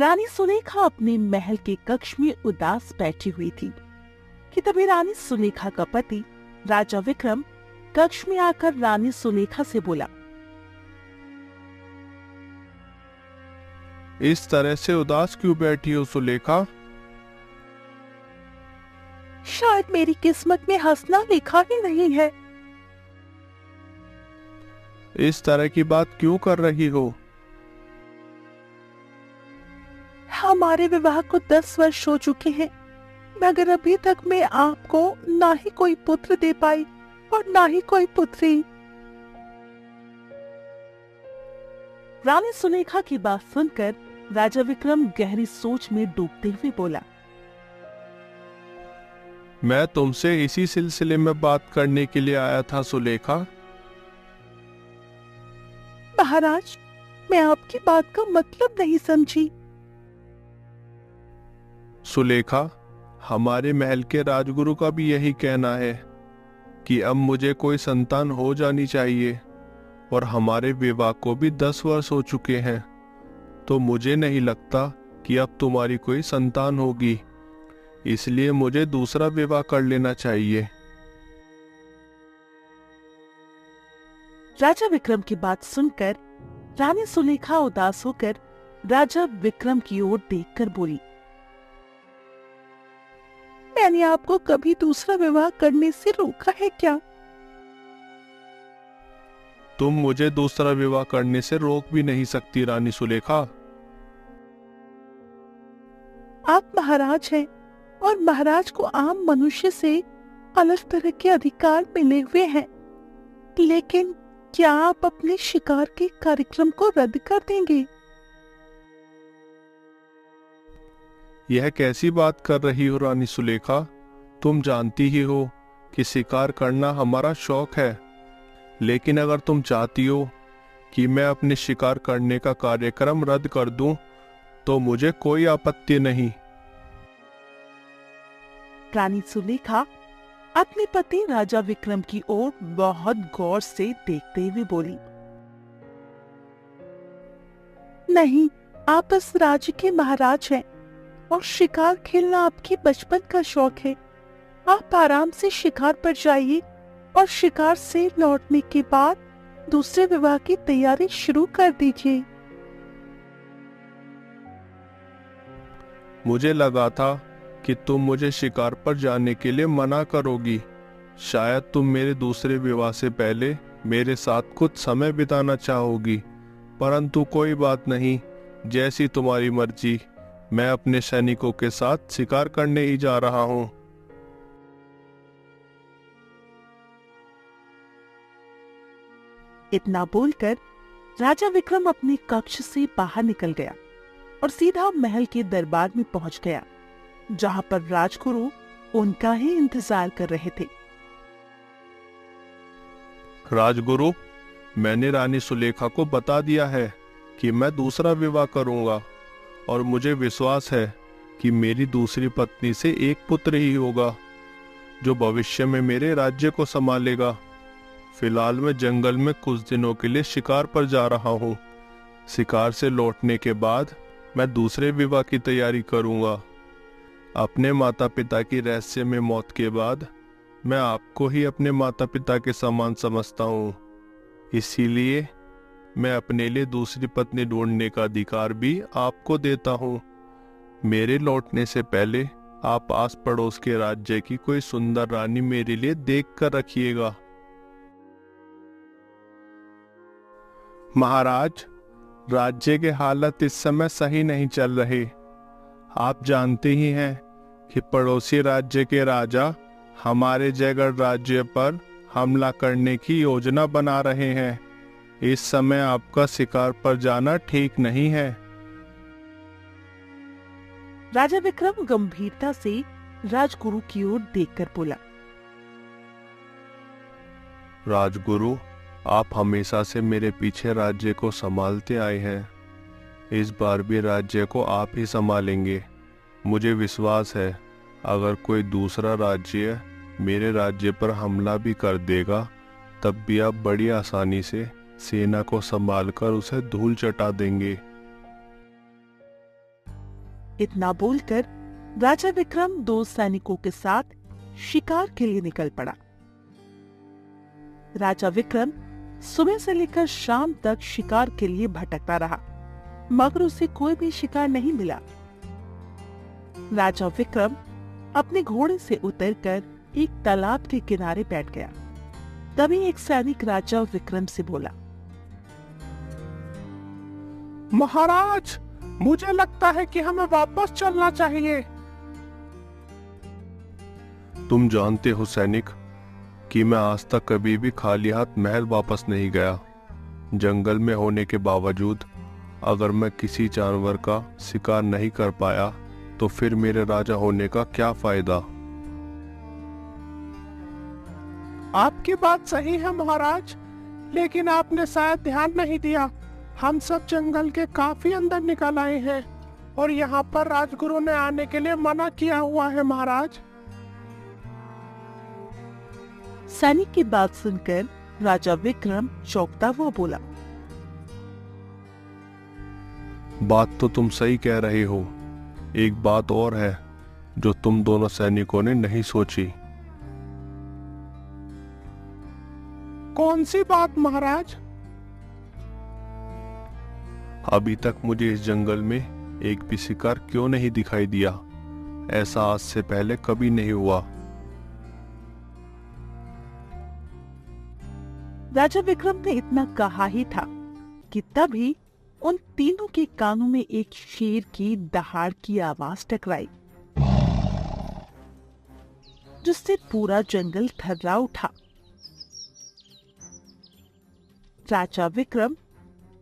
रानी सुलेखा अपने महल के कक्ष में उदास बैठी हुई थी कि तभी रानी सुलेखा का पति राजा विक्रम कक्ष में आकर रानी सुलेखा से बोला, इस तरह से उदास क्यों बैठी हो सुलेखा? शायद मेरी किस्मत में हंसना लिखा ही नहीं है। इस तरह की बात क्यों कर रही हो? हमारे विवाह को 10 वर्ष हो चुके हैं, मगर अभी तक मैं आपको ना ही कोई पुत्र दे पाई और ना ही कोई पुत्री। रानी सुलेखा की बात सुनकर राजा विक्रम गहरी सोच में डूबते हुए बोला, मैं तुमसे इसी सिलसिले में बात करने के लिए आया था सुलेखा। महाराज, मैं आपकी बात का मतलब नहीं समझी। सुलेखा, हमारे महल के राजगुरु का भी यही कहना है कि अब मुझे कोई संतान हो जानी चाहिए और हमारे विवाह को भी 10 वर्ष हो चुके हैं, तो मुझे नहीं लगता कि अब तुम्हारी कोई संतान होगी, इसलिए मुझे दूसरा विवाह कर लेना चाहिए। राजा विक्रम की बात सुनकर रानी सुलेखा उदास होकर राजा विक्रम की ओर देखकर बोली, मैंने आपको कभी दूसरा विवाह करने से रोका है क्या? तुम मुझे दूसरा विवाह करने से रोक भी नहीं सकती रानी सुलेखा। आप महाराज हैं और महाराज को आम मनुष्य से अलग तरह के अधिकार मिले हुए हैं, लेकिन क्या आप अपने शिकार के कार्यक्रम को रद्द कर देंगे? यह कैसी बात कर रही हो रानी सुलेखा? तुम जानती ही हो कि शिकार करना हमारा शौक है, लेकिन अगर तुम चाहती हो कि मैं अपने शिकार करने का कार्यक्रम रद्द कर दूं, तो मुझे कोई आपत्ति नहीं। रानी सुलेखा अपने पति राजा विक्रम की ओर बहुत गौर से देखते हुए बोली, नहीं, आप इस राज्य के महाराज हैं और शिकार खेलना आपके बचपन का शौक है। आप आराम से शिकार पर जाइए और शिकार से लौटने के बाद दूसरे विवाह की तैयारी शुरू कर दीजिए। मुझे लगा था कि तुम मुझे शिकार पर जाने के लिए मना करोगी। शायद तुम मेरे दूसरे विवाह से पहले मेरे साथ कुछ समय बिताना चाहोगी, परंतु कोई बात नहीं, जैसी तुम्हारी मर्जी। मैं अपने सैनिकों के साथ शिकार करने ही जा रहा हूं। इतना बोलकर राजा विक्रम अपने कक्ष से बाहर निकल गया और सीधा महल के दरबार में पहुंच गया, जहां पर राजगुरु उनका ही इंतजार कर रहे थे। राजगुरु, मैंने रानी सुलेखा को बता दिया है कि मैं दूसरा विवाह करूंगा और मुझे विश्वास है कि मेरी दूसरी पत्नी से एक पुत्र ही होगा जो भविष्य में मेरे राज्य को संभालेगा। फिलहाल मैं जंगल में कुछ दिनों के लिए शिकार पर जा रहा हूँ। शिकार से लौटने के बाद मैं दूसरे विवाह की तैयारी करूंगा। अपने माता पिता की रहस्यमय मौत के बाद मैं आपको ही अपने माता पिता के समान समझता हूँ, इसीलिए मैं अपने लिए दूसरी पत्नी ढूंढने का अधिकार भी आपको देता हूँ। मेरे लौटने से पहले आप आस पड़ोस के राज्य की कोई सुंदर रानी मेरे लिए देख कर रखिएगा। महाराज, राज्य के हालत इस समय सही नहीं चल रहे। आप जानते ही हैं कि पड़ोसी राज्य के राजा हमारे जयगढ़ राज्य पर हमला करने की योजना बना रहे हैं। इस समय आपका शिकार पर जाना ठीक नहीं है। राजा विक्रम गंभीरता से राजगुरु की ओर देखकर बोला, राजगुरु, आप हमेशा से मेरे पीछे राज्य को संभालते आए हैं। इस बार भी राज्य को आप ही संभालेंगे। मुझे विश्वास है अगर कोई दूसरा राज्य मेरे राज्य पर हमला भी कर देगा, तब भी आप बड़ी आसानी से सेना को संभालकर उसे धूल चटा देंगे। इतना बोलकर राजा विक्रम 2 सैनिकों के साथ शिकार के लिए निकल पड़ा। राजा विक्रम सुबह से लेकर शाम तक शिकार के लिए भटकता रहा, मगर उसे कोई भी शिकार नहीं मिला। राजा विक्रम अपने घोड़े से उतरकर एक तालाब के किनारे बैठ गया। तभी एक सैनिक राजा विक्रम से बोला, महाराज, मुझे लगता है कि हमें वापस चलना चाहिए। तुम जानते हो सैनिक कि मैं आज तक कभी भी खाली हाथ महल वापस नहीं गया। जंगल में होने के बावजूद अगर मैं किसी जानवर का शिकार नहीं कर पाया तो फिर मेरे राजा होने का क्या फायदा। आपकी बात सही है महाराज, लेकिन आपने शायद ध्यान नहीं दिया। हम सब जंगल के काफी अंदर निकल आए हैं और यहाँ पर राजगुरु ने आने के लिए मना किया हुआ है महाराज। सैनिक की बात सुनकर राजा विक्रम चौंकता हुआ बोला, बात तो तुम सही कह रहे हो। एक बात और है जो तुम दोनों सैनिकों ने नहीं सोची। कौन सी बात महाराज? अभी तक मुझे इस जंगल में एक भी शिकार क्यों नहीं दिखाई दिया? ऐसा आज से पहले कभी नहीं हुआ। राजा विक्रम ने इतना कहा ही था कि तभी उन तीनों के कानों में एक शेर की दहाड़ की आवाज टकराई, जिससे पूरा जंगल थर्रा उठा। राजा विक्रम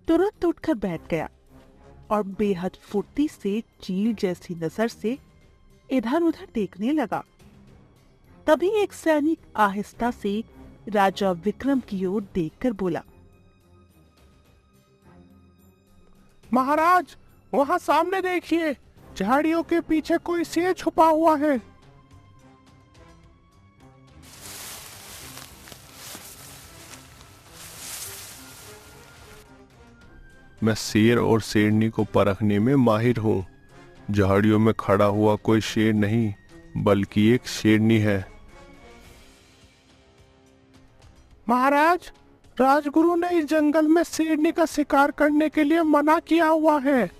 तुरंत उठकर बैठ गया और बेहद फुर्ती से चील जैसी नजर से इधर उधर देखने लगा। तभी एक सैनिक आहिस्ता से राजा विक्रम की ओर देखकर बोला, महाराज, वहाँ सामने देखिए, झाड़ियों के पीछे कोई शेर छुपा हुआ है। मैं शेर और शेरनी को परखने में माहिर हूँ। झाड़ियों में खड़ा हुआ कोई शेर नहीं, बल्कि एक शेरनी है। महाराज, राजगुरु ने इस जंगल में शेरनी का शिकार करने के लिए मना किया हुआ है।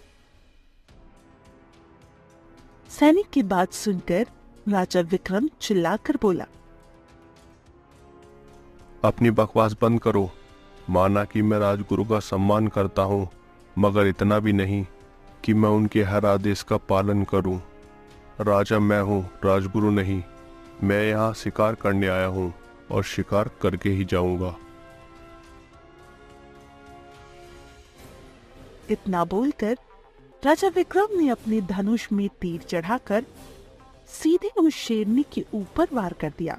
सैनिक की बात सुनकर राजा विक्रम चिल्लाकर बोला, अपनी बकवास बंद करो। माना कि मैं राजगुरु का सम्मान करता हूँ, मगर इतना भी नहीं कि मैं उनके हर आदेश का पालन करूँ। राजा मैं हूँ, राजगुरु नहीं। मैं यहाँ शिकार करने आया हूँ और शिकार करके ही जाऊंगा। इतना बोलकर राजा विक्रम ने अपने धनुष में तीर चढ़ाकर सीधे उस शेरनी के ऊपर वार कर दिया।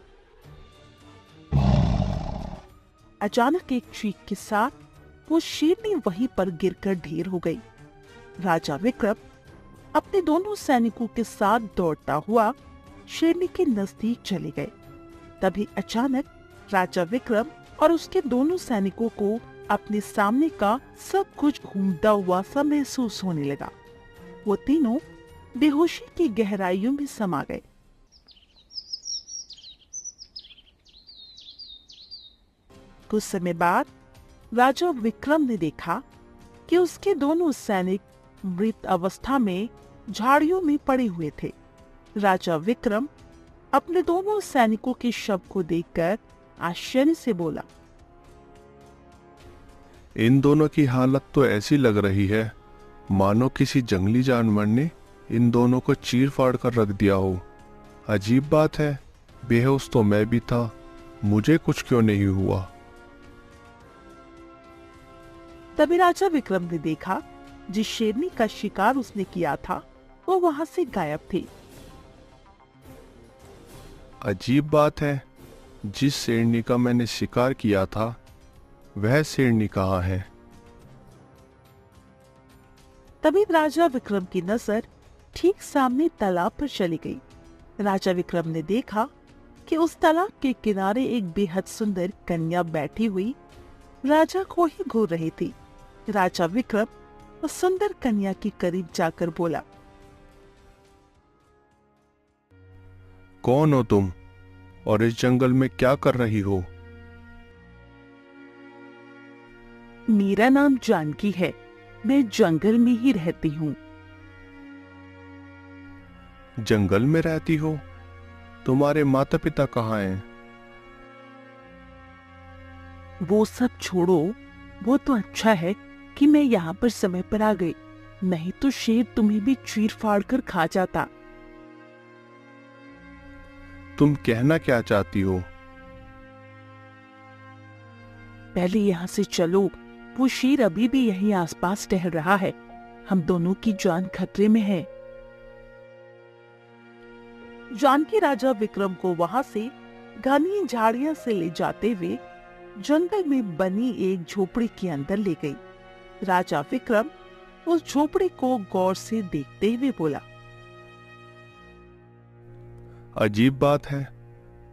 अचानक एक चीख के साथ वो शेरनी वहीं पर गिरकर ढेर हो गई। राजा विक्रम अपने दोनों सैनिकों के साथ दौड़ता हुआ शेरनी के नजदीक चले गए। तभी अचानक राजा विक्रम और उसके दोनों सैनिकों को अपने सामने का सब कुछ घूमता हुआ सा महसूस होने लगा। वो तीनों बेहोशी की गहराइयों में समा गए। कुछ समय बाद राजा विक्रम ने देखा कि उसके दोनों सैनिक मृत अवस्था में झाड़ियों में पड़े हुए थे। राजा विक्रम अपने दोनों सैनिकों के शव को देखकर आश्चर्य से बोला, इन दोनों की हालत तो ऐसी लग रही है मानो किसी जंगली जानवर ने इन दोनों को चीर फाड़ कर रख दिया हो। अजीब बात है, बेहोश तो मैं भी था, मुझे कुछ क्यों नहीं हुआ। तभी राजा विक्रम ने देखा जिस शेरनी का शिकार उसने किया था वो वहां से गायब थी। अजीब बात है, जिस शेरनी का मैंने शिकार किया था वह शेरनी कहाँ है। तभी राजा विक्रम की नजर ठीक सामने तालाब पर चली गई। राजा विक्रम ने देखा कि उस तालाब के किनारे एक बेहद सुंदर कन्या बैठी हुई राजा को ही घूर रही थी। राजा विक्रम उस सुंदर कन्या के करीब जाकर बोला, कौन हो तुम और इस जंगल में क्या कर रही हो? मेरा नाम जानकी है। मैं जंगल में ही रहती हूँ। जंगल में रहती हो? तुम्हारे माता पिता कहाँ हैं? वो सब छोड़ो। वो तो अच्छा है कि मैं यहाँ पर समय पर आ गई, नहीं तो शेर तुम्हें भी चीर फाड़ कर खा जाता। तुम कहना क्या चाहती हो? पहले यहाँ से चलो। वो शेर अभी भी यहीं आसपास टहल रहा है। हम दोनों की जान खतरे में है। जानकी राजा विक्रम को वहां से घनी झाड़ियां से ले जाते हुए जंगल में बनी एक झोपड़ी के अंदर ले गई। राजा विक्रम उस झोपड़ी को गौर से देखते हुए बोला, अजीब बात है,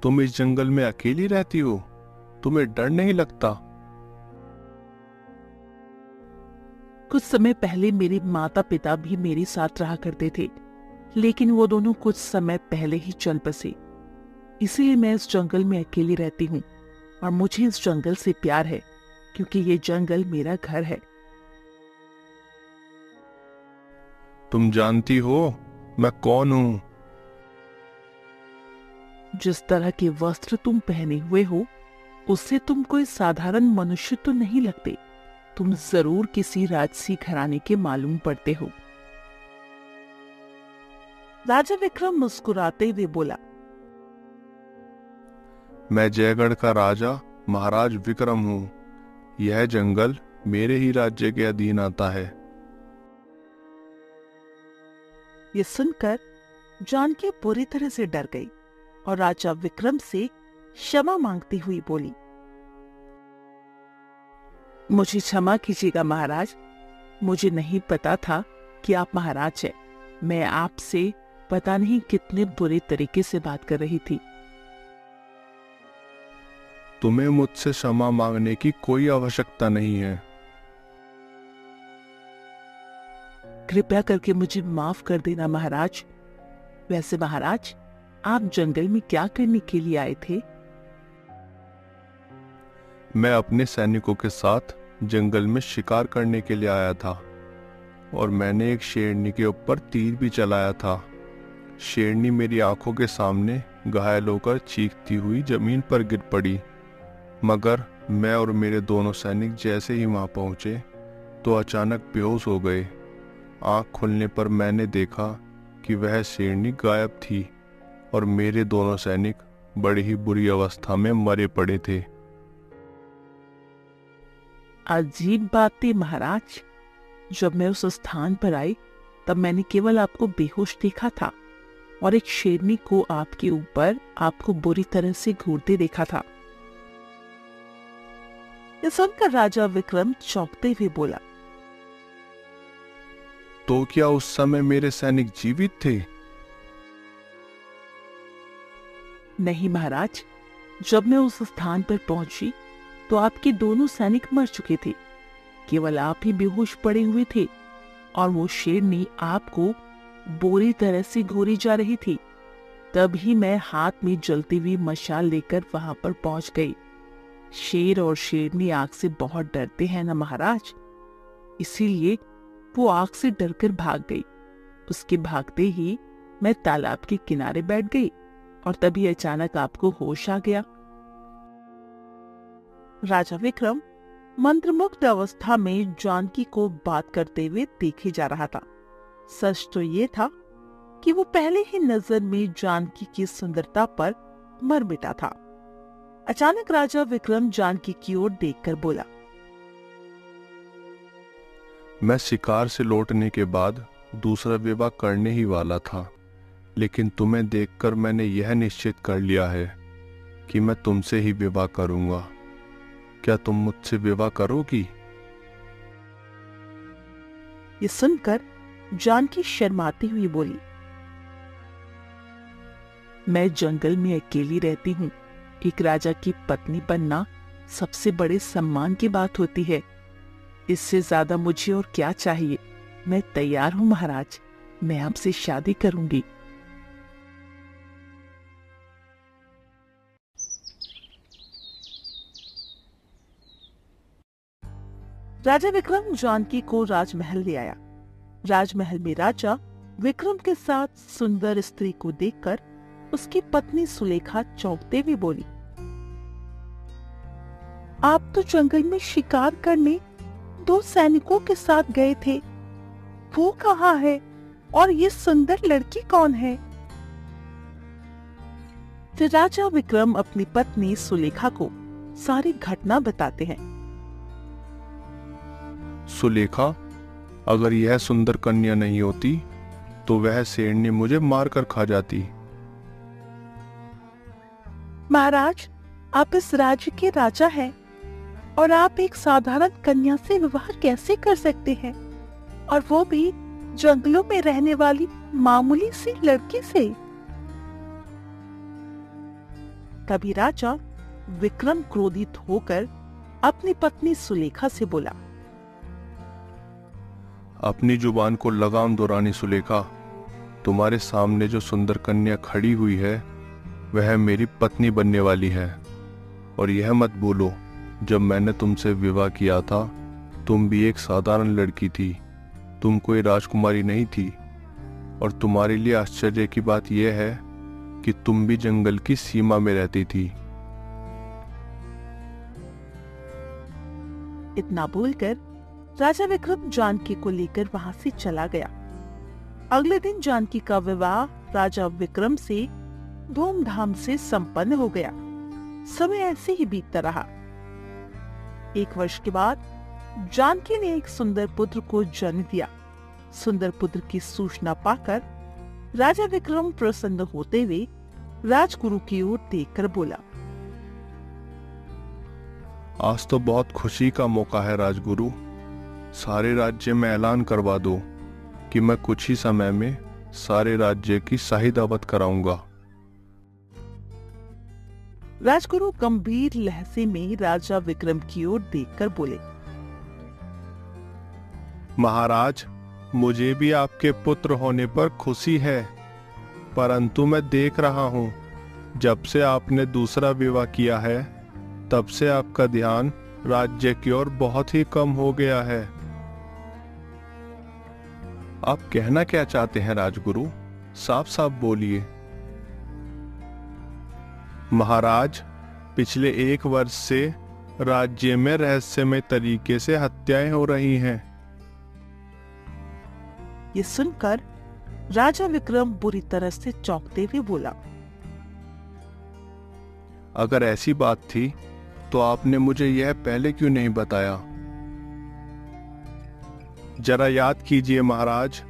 तुम इस जंगल में अकेली रहती हो। तुम्हें डर नहीं लगता? कुछ समय पहले मेरे माता पिता भी मेरे साथ रहा करते थे, लेकिन वो दोनों कुछ समय पहले ही चल बसे। इसीलिए मैं इस जंगल में अकेली रहती हूँ और मुझे इस जंगल से प्यार है, क्योंकि ये जंगल मेरा घर है। तुम जानती हो मैं कौन हूँ? जिस तरह के वस्त्र तुम पहने हुए हो, उससे तुम कोई साधारण मनुष्य तो नहीं लगते। तुम जरूर किसी राजसी घराने के मालूम पड़ते हो। राजा विक्रम मुस्कुराते हुए बोला, मैं जयगढ़ का राजा महाराज विक्रम हूँ। यह जंगल मेरे ही राज्य के अधीन आता है। ये सुनकर जानकी पूरी तरह से डर गई और राजा विक्रम से क्षमा मांगती हुई बोली, मुझे क्षमा कीजिएगा महाराज। मुझे नहीं पता था कि आप महाराज हैं। मैं आपसे पता नहीं कितने बुरे तरीके से बात कर रही थी। तुम्हें मुझसे क्षमा मांगने की कोई आवश्यकता नहीं है। कृपया करके मुझे माफ कर देना महाराज। वैसे महाराज, आप जंगल में क्या करने के लिए आए थे? मैं अपने सैनिकों के साथ जंगल में शिकार करने के लिए आया था और मैंने एक शेरनी के ऊपर तीर भी चलाया था। शेरनी मेरी आंखों के सामने घायल होकर चीखती हुई जमीन पर गिर पड़ी, मगर मैं और मेरे दोनों सैनिक जैसे ही वहां पहुंचे तो अचानक बेहोश हो गए। आंख खुलने पर मैंने देखा कि वह शेरनी गायब थी और मेरे दोनों सैनिक बड़ी ही बुरी अवस्था में मरे पड़े थे। अजीब बात थी महाराज। जब मैं उस स्थान पर आई तब मैंने केवल आपको बेहोश देखा था और एक शेरनी को आपके ऊपर आपको बुरी तरह से घूरते देखा था। यह सुनकर राजा विक्रम चौंकते हुए बोला, तो क्या उस समय मेरे सैनिक जीवित थे? नहीं महाराज, जब मैं उस स्थान पर पहुंची तो आपके दोनों सैनिक मर चुके थे। केवल आप ही बेहोश पड़े हुए थे और वो शेरनी आपको बुरी तरह से घूरी जा रही थी। तभी मैं हाथ में जलती हुई मशाल लेकर वहां पर पहुंच गई। शेर और शेरनी आग से बहुत डरते हैं ना महाराज, इसीलिए वो आग से डरकर भाग गई। उसके भागते ही मैं तालाब के किनारे बैठ गई और तभी अचानक आपको होश आ गया। राजा विक्रम मंत्रमुग्ध अवस्था में जानकी को बात करते हुए देखे जा रहा था। सच तो ये था कि वो पहले ही नजर में जानकी की सुंदरता पर मर मिटा था। अचानक राजा विक्रम जानकी की ओर देखकर बोला, मैं शिकार से लौटने के बाद दूसरा विवाह करने ही वाला था, लेकिन तुम्हें देखकर मैंने यह निश्चित कर लिया है कि मैं तुमसे ही विवाह करूंगा। क्या तुम मुझसे विवाह करोगी? ये सुनकर जानकी शर्माती हुई बोली, मैं जंगल में अकेली रहती हूँ। एक राजा की पत्नी बनना सबसे बड़े सम्मान की बात होती है। इससे ज्यादा मुझे और क्या चाहिए। मैं तैयार हूं महाराज, मैं आपसे शादी करूंगी। राजा विक्रम जानकी को राजमहल ले आया। राजमहल में राजा विक्रम के साथ सुंदर स्त्री को देखकर उसकी पत्नी सुलेखा चौंकते हुए बोली, आप तो जंगल में शिकार करने 2 सैनिकों के साथ गए थे, वो कहाँ है और ये सुंदर लड़की कौन है? फिर राजा विक्रम अपनी पत्नी सुलेखा को सारी घटना बताते हैं। सुलेखा, अगर यह सुंदर कन्या नहीं होती तो वह शेरनी मुझे मारकर खा जाती। महाराज, आप इस राज्य के राजा हैं और आप एक साधारण कन्या से विवाह कैसे कर सकते हैं, और वो भी जंगलों में रहने वाली मामूली सी लड़की से? तभी राजा विक्रम क्रोधित होकर अपनी पत्नी सुलेखा से बोला, अपनी जुबान को लगाम दो रानी सुलेखा। तुम्हारे सामने जो सुंदर कन्या खड़ी हुई है वह मेरी पत्नी बनने वाली है, और यह मत बोलो जब मैंने तुमसे विवाह किया था तुम भी एक साधारण लड़की थी, तुम कोई राजकुमारी नहीं थी। और तुम्हारे लिए आश्चर्य की बात यह है कि तुम भी जंगल की सीमा में रहती थी। इतना बोलकर राजा विक्रम जानकी को लेकर वहां से चला गया। अगले दिन जानकी का विवाह राजा विक्रम से धूमधाम से संपन्न हो गया। समय ऐसे ही बीतता रहा। 1 वर्ष के बाद जानकी ने एक सुंदर पुत्र को जन्म दिया। सुंदर पुत्र की सूचना पाकर राजा विक्रम प्रसन्न होते हुए राजगुरु की ओर देखकर बोला, आज तो बहुत खुशी का मौका है राजगुरु। सारे राज्य में ऐलान करवा दो कि मैं कुछ ही समय में सारे राज्य की शाही दावत कराऊंगा। राजगुरु गंभीर लहजे में राजा विक्रम की ओर देखकर बोले, महाराज, मुझे भी आपके पुत्र होने पर खुशी है, परंतु मैं देख रहा हूं जब से आपने दूसरा विवाह किया है तब से आपका ध्यान राज्य की ओर बहुत ही कम हो गया है। आप कहना क्या चाहते हैं राजगुरु? साफ साफ बोलिए। महाराज, पिछले 1 वर्ष से राज्य में रहस्यमय तरीके से हत्याएं हो रही हैं। ये सुनकर राजा विक्रम बुरी तरह से चौंकते हुए बोला, अगर ऐसी बात थी तो आपने मुझे यह पहले क्यों नहीं बताया? जरा याद कीजिए महाराज,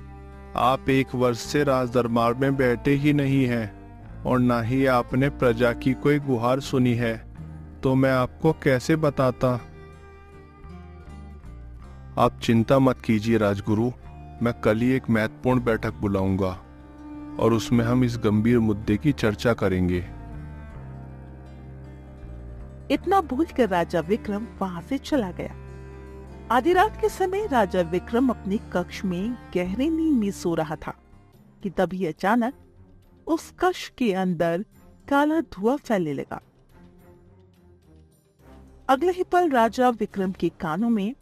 आप 1 वर्ष से राजदरबार में बैठे ही नहीं हैं और ना ही आपने प्रजा की कोई गुहार सुनी है, तो मैं आपको कैसे बताता? आप चिंता मत कीजिए राजगुरु, मैं कल ही एक महत्वपूर्ण बैठक बुलाऊंगा और उसमें हम इस गंभीर मुद्दे की चर्चा करेंगे। इतना बोलकर राजा विक्रम वहां से चला गया। आधी रात के समय राजा विक्रम अपने कक्ष में गहरी नींद में सो रहा था कि तभी अचानक उस कक्ष के अंदर काला धुआं फैलने लगा। अगले ही पल राजा विक्रम के कानों में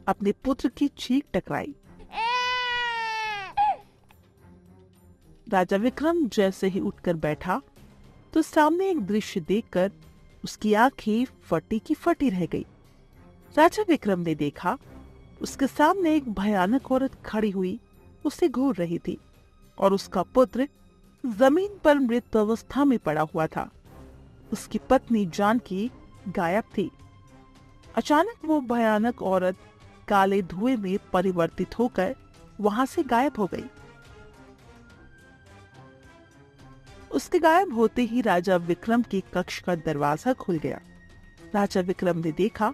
अपने पुत्र की चीख टकराई। राजा विक्रम जैसे ही उठकर बैठा तो सामने एक दृश्य देखकर उसकी आंखें फटी की फटी रह गई। राजा विक्रम ने देखा उसके सामने एक भयानक औरत खड़ी हुई उसे घूर रही थी और उसका पुत्र जमीन पर मृत अवस्था में पड़ा हुआ था। उसकी पत्नी जानकी गायब थी। अचानक वो भयानक औरत काले धुएं में परिवर्तित होकर वहां से गायब हो गई। उसके गायब होते ही राजा विक्रम के कक्ष का दरवाजा खुल गया। राजा विक्रम ने देखा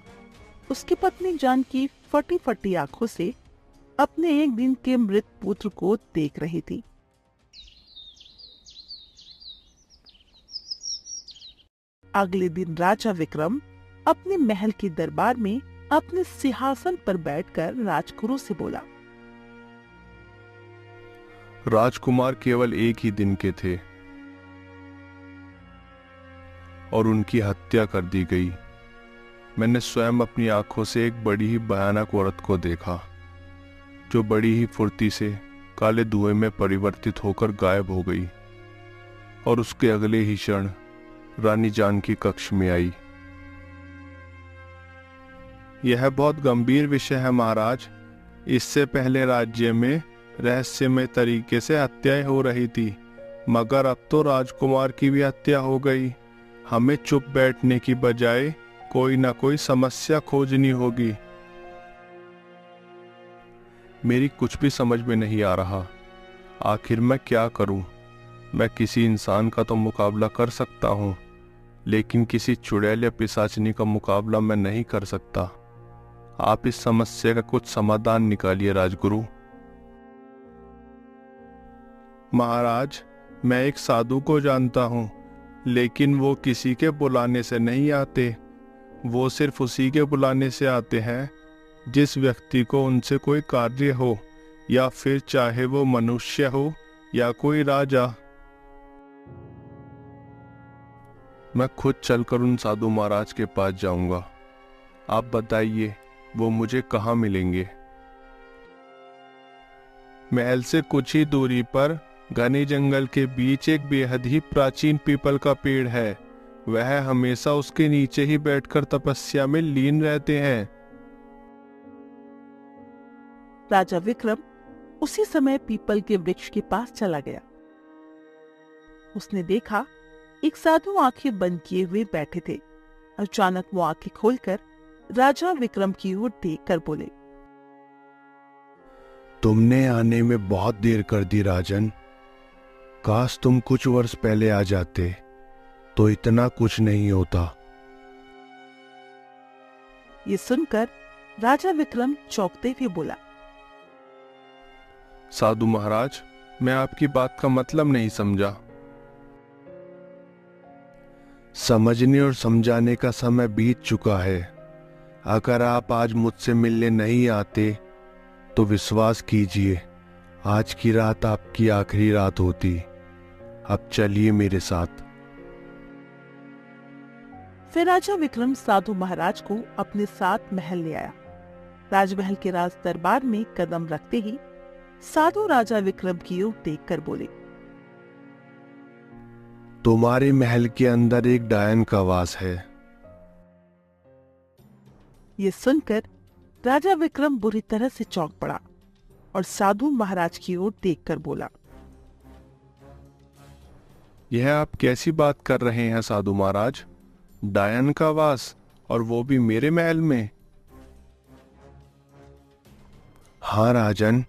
उसकी पत्नी जानकी फटी फटी आंखों से अपने 1 दिन के मृत पुत्र को देख रही थी। अगले दिन राजा विक्रम अपने महल के दरबार में अपने सिंहासन पर बैठकर राजगुरु से बोला, राजकुमार केवल 1 ही दिन के थे और उनकी हत्या कर दी गई। मैंने स्वयं अपनी आंखों से एक बड़ी ही भयानक औरत को देखा, जो बड़ी ही फुर्ती से काले धुएं में परिवर्तित होकर गायब हो गई और उसके अगले ही क्षण रानी जानकी कक्ष में आई। यह बहुत गंभीर विषय है महाराज। इससे पहले राज्य में रहस्यमय तरीके से हत्याएं हो रही थी, मगर अब तो राजकुमार की भी हत्या हो गई। हमें चुप बैठने की बजाय कोई ना कोई समस्या खोजनी होगी। मेरी कुछ भी समझ में नहीं आ रहा। आखिर मैं क्या करूं? मैं किसी इंसान का तो मुकाबला कर सकता हूं, लेकिन किसी चुड़ैल या पिशाचिनी का मुकाबला मैं नहीं कर सकता। आप इस समस्या का कुछ समाधान निकालिए राजगुरु। महाराज, मैं एक साधु को जानता हूं, लेकिन वो किसी के बुलाने से नहीं आते। वो सिर्फ उसी के बुलाने से आते हैं जिस व्यक्ति को उनसे कोई कार्य हो, या फिर चाहे वो मनुष्य हो या कोई राजा। मैं खुद चलकर उन साधु महाराज के पास जाऊंगा। आप बताइए, वो मुझे कहाँ मिलेंगे? महल से कुछ ही दूरी पर घने जंगल के बीच एक बेहद ही प्राचीन पीपल का पेड़ है। वह हमेशा उसके नीचे ही बैठकर तपस्या में लीन रहते हैं। राजा विक्रम उसी समय पीपल के वृक्ष के पास चला गया। उसने देखा एक साधु आंखें बंद किए हुए बैठे थे। अचानक वो आंखें खोलकर राजा विक्रम की ओर देखकर बोले, तुमने आने में बहुत देर कर दी राजन। काश तुम कुछ वर्ष पहले आ जाते तो इतना कुछ नहीं होता। ये सुनकर राजा विक्रम चौंकते हुए बोला, साधु महाराज, मैं आपकी बात का मतलब नहीं समझा। समझने और समझाने का समय बीत चुका है। अगर आप आज मुझसे मिलने नहीं आते तो विश्वास कीजिए, आज की रात आपकी आखिरी रात होती। अब चलिए मेरे साथ। फिर राजा विक्रम साधु महाराज को अपने साथ महल ले आया। राजमहल के राज दरबार में कदम रखते ही साधु राजा विक्रम की ओर देखकर बोले, तुम्हारे महल के अंदर एक डायन का वास है। ये सुनकर राजा विक्रम बुरी तरह से चौंक पड़ा और साधु महाराज की ओर देखकर बोला, यह आप कैसी बात कर रहे हैं साधु महाराज? डायन का वास, और वो भी मेरे महल में? हाँ राजन,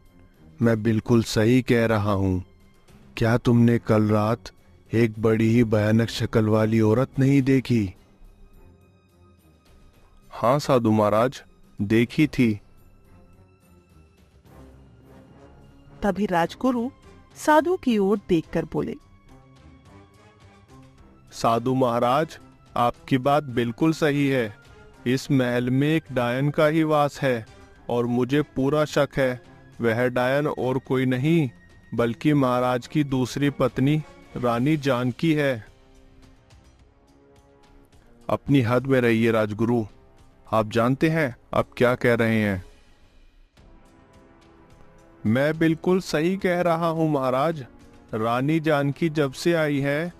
मैं बिल्कुल सही कह रहा हूं। क्या तुमने कल रात एक बड़ी ही भयानक शक्ल वाली औरत नहीं देखी? हाँ साधु महाराज, देखी थी। तभी राजगुरु साधु की ओर देखकर बोले, साधु महाराज, आपकी बात बिल्कुल सही है। इस महल में एक डायन का ही वास है, और मुझे पूरा शक है वह डायन और कोई नहीं बल्कि महाराज की दूसरी पत्नी रानी जानकी है। अपनी हद में रहिए राजगुरु। आप जानते हैं आप क्या कह रहे हैं? मैं बिल्कुल सही कह रहा हूं महाराज। रानी जानकी जब से आई है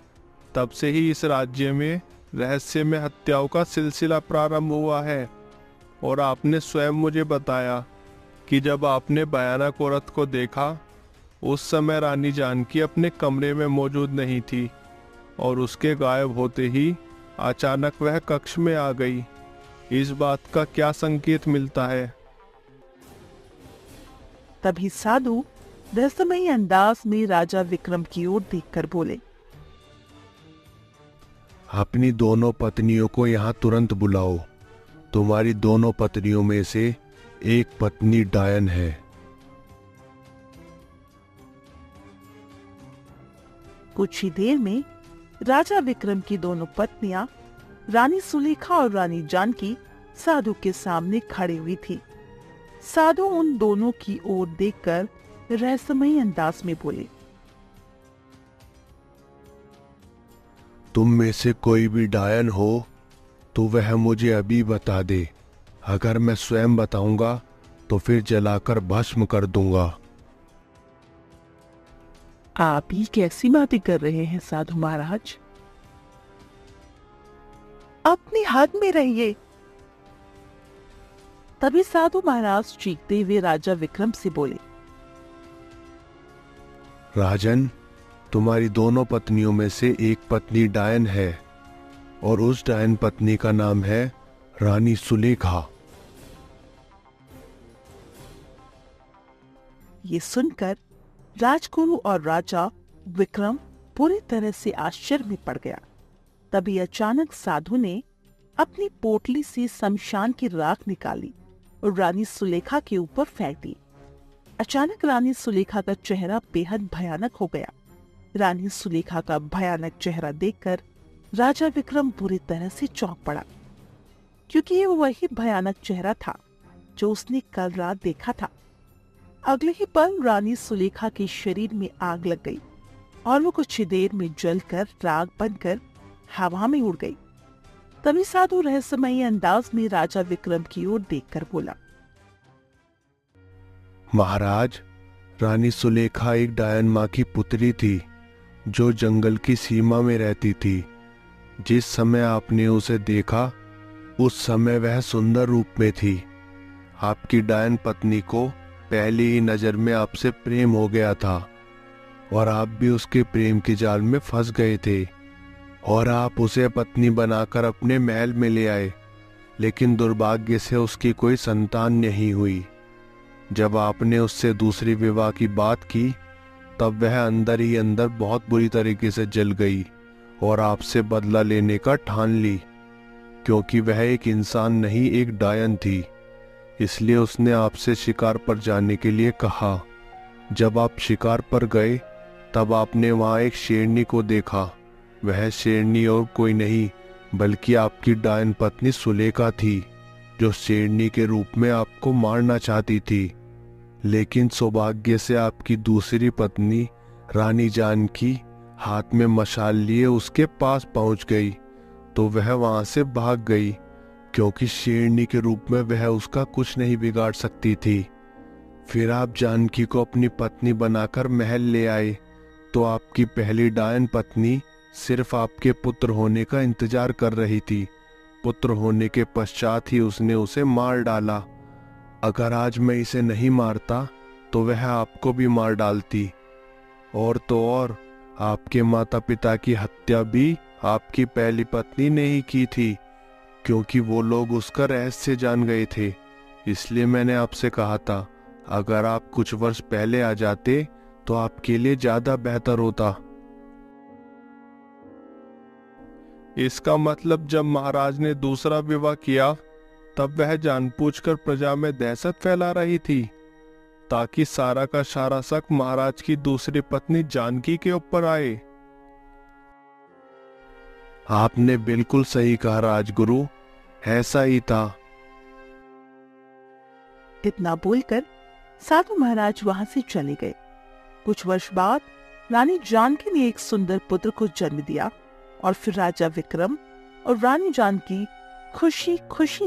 तब से ही इस राज्य में रहस्य में हत्याओं का सिलसिला प्रारंभ हुआ है। और आपने स्वयं मुझे बताया कि जब आपने भयानक औरत को देखा उस समय रानी जानकी अपने कमरे में मौजूद नहीं थी, और उसके गायब होते ही अचानक वह कक्ष में आ गई। इस बात का क्या संकेत मिलता है? तभी साधु रहस्यमयी अंदाज में राजा विक्रम की ओर देखकर बोले, अपनी दोनों पत्नियों को यहाँ तुरंत बुलाओ। तुम्हारी दोनों पत्नियों में से एक पत्नी डायन है। कुछ ही देर में राजा विक्रम की दोनों पत्नियां रानी सुलेखा और रानी जानकी साधु के सामने खड़ी हुई थी। साधु उन दोनों की ओर देखकर रहस्यमयी अंदाज में बोले, तुम में से कोई भी डायन हो तो वह मुझे अभी बता दे। अगर मैं स्वयं बताऊंगा तो फिर जलाकर भस्म कर दूंगा। आप ही कैसी बातें कर रहे हैं साधु महाराज? अपने हद में रहिए। तभी साधु महाराज चीखते हुए राजा विक्रम से बोले, राजन, तुम्हारी दोनों पत्नियों में से एक पत्नी डायन है और उस डायन पत्नी का नाम है रानी सुलेखा। ये सुनकर राजगुरु और राजा विक्रम पूरी तरह से आश्चर्य में पड़ गया। तभी अचानक साधु ने अपनी पोटली से शमशान की राख निकाली और रानी सुलेखा के ऊपर फेंक दी। अचानक रानी सुलेखा का चेहरा बेहद भयानक हो गया। रानी सुलेखा का भयानक चेहरा देखकर राजा विक्रम बुरी तरह से चौंक पड़ा, क्योंकि ये वही भयानक चेहरा था जो उसने कल रात देखा था। अगले ही पल रानी सुलेखा के शरीर में आग लग गई और वो कुछ ही देर में जलकर राख बनकर हवा में उड़ गई। तभी साधु रहस्यमयी अंदाज में राजा विक्रम की ओर देखकर बोला, महाराज, रानी सुलेखा एक डायन माँ की पुत्री थी जो जंगल की सीमा में रहती थी। जिस समय आपने उसे देखा उस समय वह सुंदर रूप में थी। आपकी डायन पत्नी को पहली ही नजर में आपसे प्रेम हो गया था और आप भी उसके प्रेम के जाल में फंस गए थे और आप उसे पत्नी बनाकर अपने महल में ले आए, लेकिन दुर्भाग्य से उसकी कोई संतान नहीं हुई। जब आपने उससे दूसरी विवाह की बात की तब वह अंदर ही अंदर बहुत बुरी तरीके से जल गई और आपसे बदला लेने का ठान ली। क्योंकि वह एक इंसान नहीं, एक डायन थी, इसलिए उसने आपसे शिकार पर जाने के लिए कहा। जब आप शिकार पर गए तब आपने वहां एक शेरनी को देखा। वह शेरनी और कोई नहीं बल्कि आपकी डायन पत्नी सुलेखा थी, जो शेरनी के रूप में आपको मारना चाहती थी। लेकिन सौभाग्य से आपकी दूसरी पत्नी रानी जानकी हाथ में मशाल लिए उसके पास पहुंच गई, तो वह वहां से भाग गई, क्योंकि शेरनी के रूप में वह उसका कुछ नहीं बिगाड़ सकती थी। फिर आप जानकी को अपनी पत्नी बनाकर महल ले आए, तो आपकी पहली डायन पत्नी सिर्फ आपके पुत्र होने का इंतजार कर रही थी। पुत्र होने के पश्चात ही उसने उसे मार डाला। अगर आज मैं इसे नहीं मारता तो वह आपको भी मार डालती। और तो और, आपके माता पिता की हत्या भी आपकी पहली पत्नी ने ही की थी, क्योंकि वो लोग उसका रहस्य जान गए थे। इसलिए मैंने आपसे कहा था, अगर आप कुछ वर्ष पहले आ जाते तो आपके लिए ज्यादा बेहतर होता। इसका मतलब जब महाराज ने दूसरा विवाह किया तब वह जानबूझकर प्रजा में दहशत फैला रही थी, ताकि सारा का सारा शक महाराज की दूसरी पत्नी जानकी के ऊपर आए। आपने बिल्कुल सही कहा राजगुरु, ऐसा ही था। इतना बोलकर साधु महाराज वहां से चले गए। कुछ वर्ष बाद रानी जानकी ने एक सुंदर पुत्र को जन्म दिया और फिर राजा विक्रम और रानी जानकी खुशी खुशी